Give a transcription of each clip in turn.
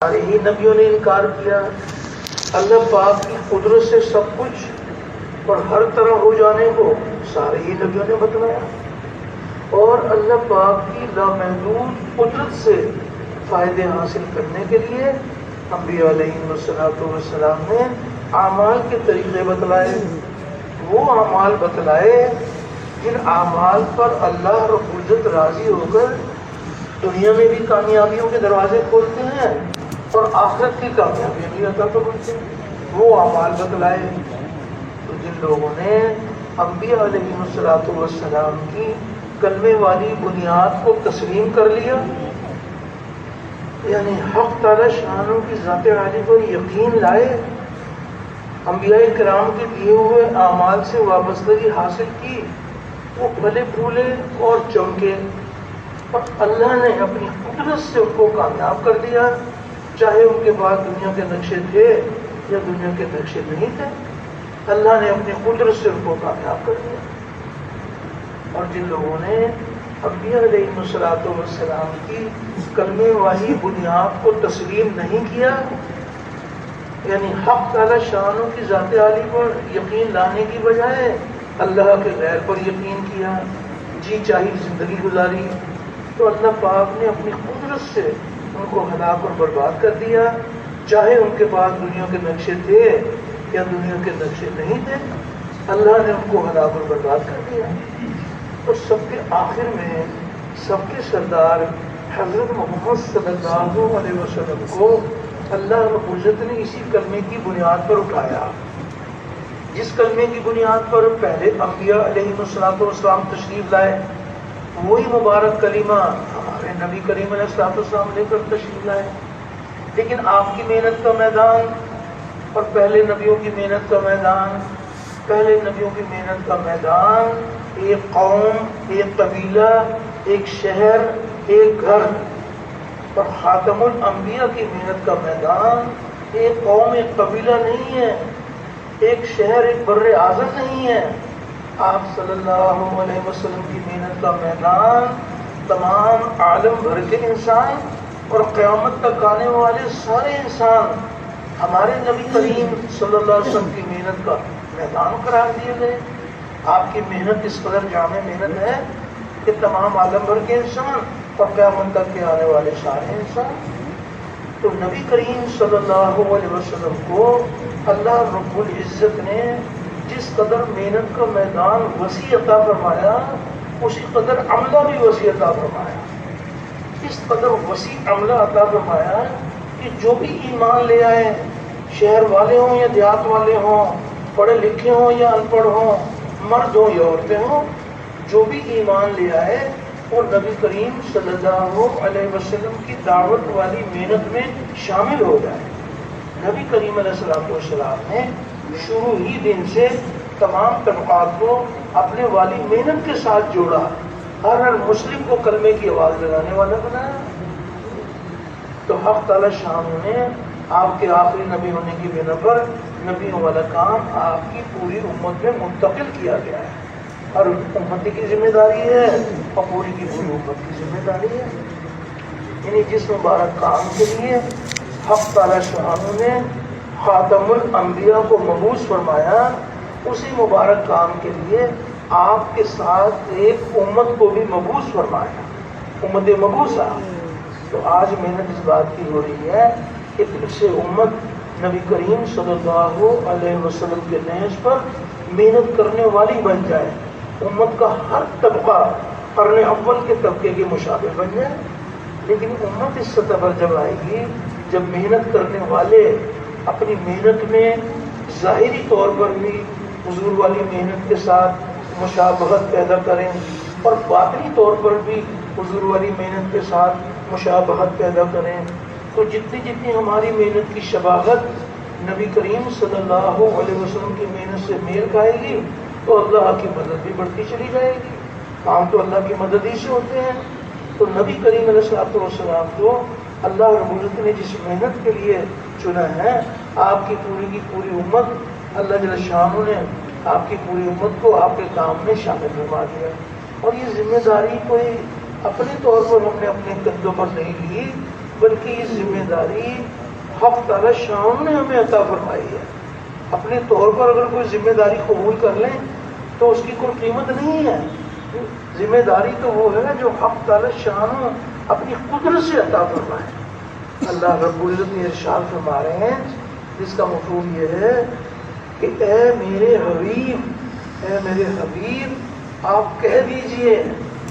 سارے ہی نبیوں نے انکار کیا۔ اللہ پاک کی قدرت سے سب کچھ اور ہر طرح ہو جانے کو سارے ہی نبیوں نے بتلایا، اور اللہ پاک کی لامحدود قدرت سے فائدے حاصل کرنے کے لیے انبیاء علیہ السلام نے اعمال کے طریقے بتلائے۔ وہ اعمال بتلائے جن اعمال پر اللہ رب العزت راضی ہو کر دنیا میں بھی کامیابیوں کے دروازے کھولتے ہیں اور آخرت کی کامیابی بھی عطا فرماتے ہیں، وہ اعمال بتلائے۔ تو جن لوگوں نے انبیاء علیہ السلام کی کلمے والی بنیاد کو تسلیم کر لیا، یعنی حق تعالی شانوں کی ذات عالی پر یقین لائے، انبیاء کرام کے دیے ہوئے اعمال سے وابستگی حاصل کی، وہ پھلے پھولے اور چمکے، اور اللہ نے اپنی قدرت سے ان کو کامیاب کر دیا، چاہے ان کے پاس دنیا کے نقشے تھے یا دنیا کے نقشے نہیں تھے، اللہ نے اپنی قدرت سے ان کو کامیاب کر دیا۔ اور جن لوگوں نے انبیاء علیہ السلام کی کلمے والی بنیاد کو تسلیم نہیں کیا، یعنی حق تعالی شانوں کی ذات عالی پر یقین لانے کی بجائے اللہ کے غیر پر یقین کیا، جی چاہی زندگی گزاری، تو اللہ پاک نے اپنی قدرت سے ان کو ہلاک اور برباد کر دیا، چاہے ان کے پاس دنیا کے نقشے تھے یا دنیا کے نقشے نہیں تھے، اللہ نے ان کو ہلاک اور برباد کر دیا۔ اور سب کے آخر میں سب کے سردار حضرت محمد صلی اللہ علیہ وسلم کو اللہ رب العزت نے اسی کلمے کی بنیاد پر اٹھایا، جس کلمے کی بنیاد پر پہلے انبیاء علیہ السلام تشریف لائے، وہی مبارک کلمہ ہمارے نبی کریم علیہ السلام لے کر تشریف لائے۔ لیکن آپ کی محنت کا میدان اور پہلے نبیوں کی محنت کا میدان، پہلے نبیوں کی محنت کا میدان ایک قوم، ایک قبیلہ، ایک شہر، ایک گھر، اور خاتم الانبیاء کی محنت کا میدان ایک قوم، ایک قبیلہ نہیں ہے، ایک شہر، ایک بر اعظم نہیں ہے۔ آپ صلی اللہ علیہ وسلم کی محنت کا میدان تمام عالم بھر کے انسان اور قیامت تک آنے والے سارے انسان ہمارے نبی کریم صلی اللہ علیہ وسلم کی محنت کا میدان قرار دیے گئے۔ آپ کی محنت اس قدر جامع محنت ہے کہ تمام عالم بھر کے انسان اور قیامت تک کے آنے والے سارے انسان۔ تو نبی کریم صلی اللہ علیہ وسلم کو اللہ رب العزت نے جس قدر محنت کا میدان وسیع عطا فرمایا، اسی قدر عملہ بھی وسیع عطا فرمایا، اس قدر وسیع عملہ عطا فرمایا کہ جو بھی ایمان لے آئے، شہر والے ہوں یا دیہات والے ہوں، پڑھے لکھے ہوں یا ان پڑھ ہوں، مرد ہوں یا عورتیں ہوں، جو بھی ایمان لے آئے اور نبی کریم صلی اللہ علیہ وسلم کی دعوت والی محنت میں شامل ہو جائے۔ نبی کریم علیہ السلام نے شروع ہی دن سے تمام طبقات کو اپنے والی محنت کے ساتھ جوڑا، ہر مسلم کو کلمے کی آواز لگانے والا بنایا۔ تو حق تعالی شان نے آپ کے آخری نبی ہونے کی بنا پر نبیوں والا کام آپ کی پوری امت میں منتقل کیا گیا ہے، اور امت کی ذمہ داری ہے اور پوری کی پوری امت کی ذمہ داری ہے۔ یعنی جس مبارک کام کے لیے حق تعالی شان نے خاتم الانبیاء کو مبعوث فرمایا، اسی مبارک کام کے لیے آپ کے ساتھ ایک امت کو بھی مبعوث فرمایا، امت مبعوثہ۔ تو آج محنت اس بات کی ہو رہی ہے کہ پھر سے امت نبی کریم صلی اللہ علیہ وسلم کے نہج پر محنت کرنے والی بن جائے، امت کا ہر طبقہ قرن اول کے طبقے کے مشابہ بن جائے۔ لیکن امت اس سطح پر جب آئے گی جب محنت کرنے والے اپنی محنت میں ظاہری طور پر بھی حضور والی محنت کے ساتھ مشابہت پیدا کریں اور باطنی طور پر بھی حضور والی محنت کے ساتھ مشابہت پیدا کریں، تو جتنی جتنی ہماری محنت کی شباہت نبی کریم صلی اللہ علیہ وسلم کی محنت سے میل کھائے گی تو اللہ کی مدد بھی بڑھتی چلی جائے گی۔ کام تو اللہ کی مدد ہی سے ہوتے ہیں۔ تو نبی کریم علیہ السلام کو اللہ رب العزت نے جس محنت کے لیے چنا ہے، آپ کی پوری امت، اللہ جل شانہ نے آپ کی پوری امت کو آپ کے کام میں شامل فرما دیا۔ اور یہ ذمہ داری کوئی اپنے طور پر ہم نے اپنے کندھوں پر نہیں لی، بلکہ یہ ذمہ داری حق تعالی شان نے ہمیں عطا فرمائی ہے. اپنے طور پر اگر کوئی ذمہ داری قبول کر لیں تو اس کی کوئی قیمت نہیں ہے. ذمہ داری تو وہ ہے جو حق تعالی شان اپنی قدرت سے عطا فرمائے. اللہ رب العزت نے ارشاد فرما رہے ہیں جس کا مفہوم یہ ہے کہ اے میرے حبیب آپ کہہ دیجئے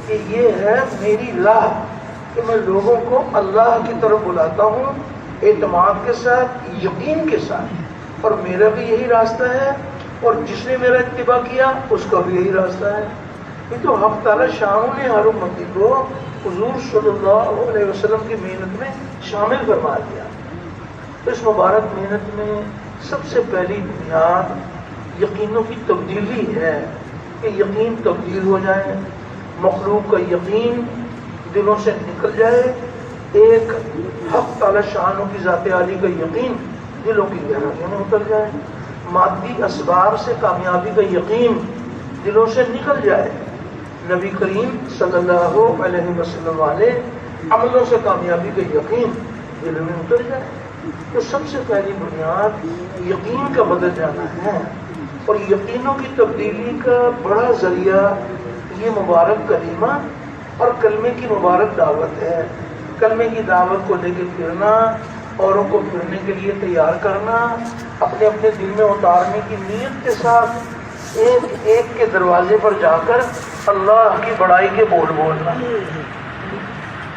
کہ یہ ہے میری راہ کہ میں لوگوں کو اللہ کی طرف بلاتا ہوں اعتماد کے ساتھ, یقین کے ساتھ, اور میرا بھی یہی راستہ ہے اور جس نے میرا اتباع کیا اس کا بھی یہی راستہ ہے. یہ تو حق تعالی شان نے ہر امتی کو حضور صلی اللہ علیہ وسلم کی محنت میں شامل فرما دیا. اس مبارک محنت میں سب سے پہلی بنیاد یقینوں کی تبدیلی ہے کہ یقین تبدیل ہو جائے, مخلوق کا یقین دلوں سے نکل جائے, ایک حق تعالی شانوں کی ذات عالی کا یقین دلوں کی گہرائیوں میں اتر جائے, مادی اسباب سے کامیابی کا یقین دلوں سے نکل جائے, نبی کریم صلی اللہ علیہ وسلم والے عملوں سے کامیابی کا یقین دلوں میں اتر جائے. تو سب سے پہلی بنیاد یقین کا بدل جانا ہے, اور یقینوں کی تبدیلی کا بڑا ذریعہ یہ مبارک کلمہ اور کلمے کی مبارک دعوت ہے. کلمے کی دعوت کو لے کے پھرنا, اوروں کو پھرنے کے لیے تیار کرنا, اپنے اپنے دل میں اتارنے کی نیت کے ساتھ ایک ایک کے دروازے پر جا کر اللہ کی بڑائی کے بول بولنا,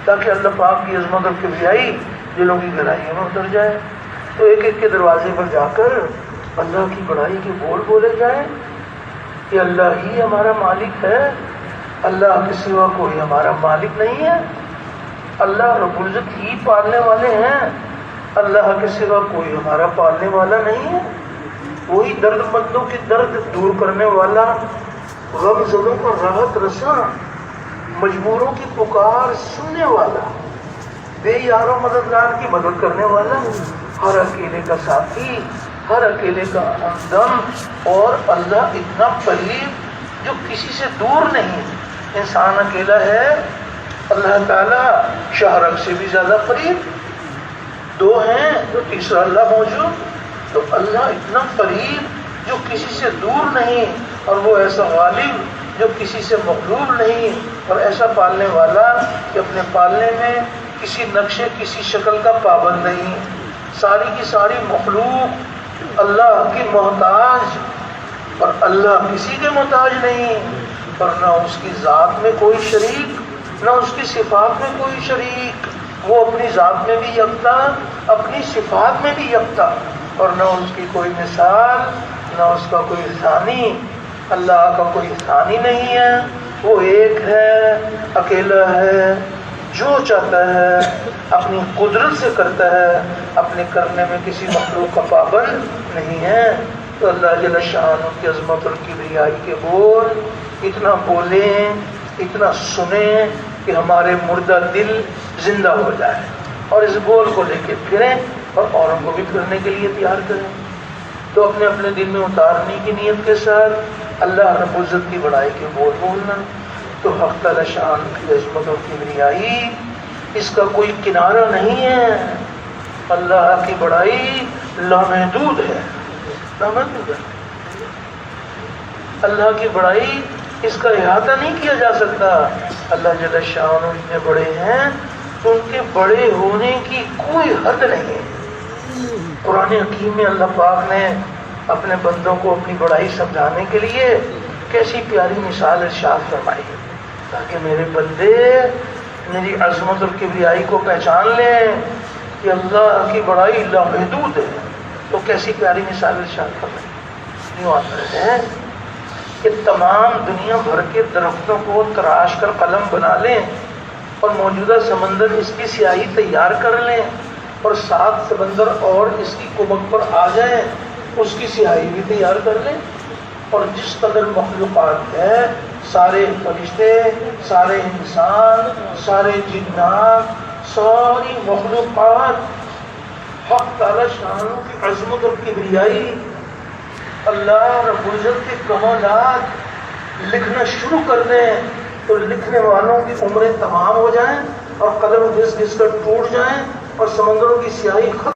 تاکہ اللہ پاک کی عظمت اور کبریائی دلوں کی گہرائیوں میں اتر جائے. تو ایک ایک کے دروازے پر جا کر اللہ کی بڑائی کے بول بولے جائیں کہ اللہ ہی ہمارا مالک ہے, اللہ کے سوا کوئی ہمارا مالک نہیں ہے, اللہ رب العزت ہی پالنے والے ہیں, اللہ کے سوا کوئی ہمارا پالنے والا نہیں ہے. وہی درد مندوں کی درد دور کرنے والا, غم زدوں کو راحت رساں, مجبوروں کی پکار سننے والا, بے یار و مددگار کی مدد کرنے والا, ہر اکیلے کا ساتھی, ہر اکیلے کا ہمدم, اور اللہ اتنا قریب جو کسی سے دور نہیں. انسان اکیلا ہے, اللہ تعالیٰ شہرک سے بھی زیادہ قریب, دو ہیں تو تیسرا اللہ موجود. تو اللہ اتنا قریب جو کسی سے دور نہیں, اور وہ ایسا غالب جو کسی سے مغلوب نہیں, اور ایسا پالنے والا کہ اپنے پالنے میں کسی نقشے کسی شکل کا پابند نہیں. ساری کی ساری مخلوق اللہ کی محتاج, اور اللہ کسی کے محتاج نہیں, اور نہ اس کی ذات میں کوئی شریک, نہ اس کی صفات میں کوئی شریک. وہ اپنی ذات میں بھی یکتا, اپنی صفات میں بھی یکتا, اور نہ اس کی کوئی مثال, نہ اس کا کوئی ثانی. اللہ کا کوئی ثانی نہیں ہے, وہ ایک ہے, اکیلا ہے, جو چاہتا ہے اپنی قدرت سے کرتا ہے, اپنے کرنے میں کسی مخلوق کا پابند نہیں ہے. تو اللہ جل شانہ کی عظمت اور کبریائی کے بول اتنا بولیں, اتنا سنیں کہ ہمارے مردہ دل زندہ ہو جائے, اور اس بول کو لے کے پھریں اور اوروں کو بھی پھرنے کے لیے تیار کریں. تو اپنے اپنے دل میں اتارنے کی نیت کے ساتھ اللہ رب العزت کی بڑائی کے بول بولنا. تو حق تعالی شان کی عظمت اور کبریائی اس کا کوئی کنارہ نہیں ہے. اللہ کی بڑائی لامحدود ہے, لامحدود ہے. اللہ کی بڑائی اس کا احاطہ نہیں کیا جا سکتا. اللہ جل شانہ اتنے بڑے ہیں تو ان کے بڑے ہونے کی کوئی حد نہیں ہے. قرآن حکیم میں اللہ پاک نے اپنے بندوں کو اپنی بڑائی سمجھانے کے لیے کیسی پیاری مثال ارشاد فرمائی ہے, تاکہ میرے بندے میری عظمت اور کبریائی کو پہچان لیں کہ اللہ کی بڑائی لامحدود ہے. تو کیسی پیاری مثال ارشاد فرمائی. یوں آتا ہے کہ تمام دنیا بھر کے درختوں کو تراش کر قلم بنا لیں, اور موجودہ سمندر اس کی سیاہی تیار کر لیں, اور 7 سمندر اور اس کی کمک پر آ جائیں, اس کی سیاہی بھی تیار کر لیں. اور جس قدر مخلوقات ہے, سارے فرشتے, سارے انسان, سارے جنات, ساری مخلوقات حق تعالی شانہ کی عظمت اور کبریائی, اللہ رب العزت کے کمالات لکھنا شروع کر دیں تو لکھنے والوں کی عمریں تمام ہو جائیں اور قلم گھس گھس کر ٹوٹ جائیں, اور سمندروں کی سیاہی ختم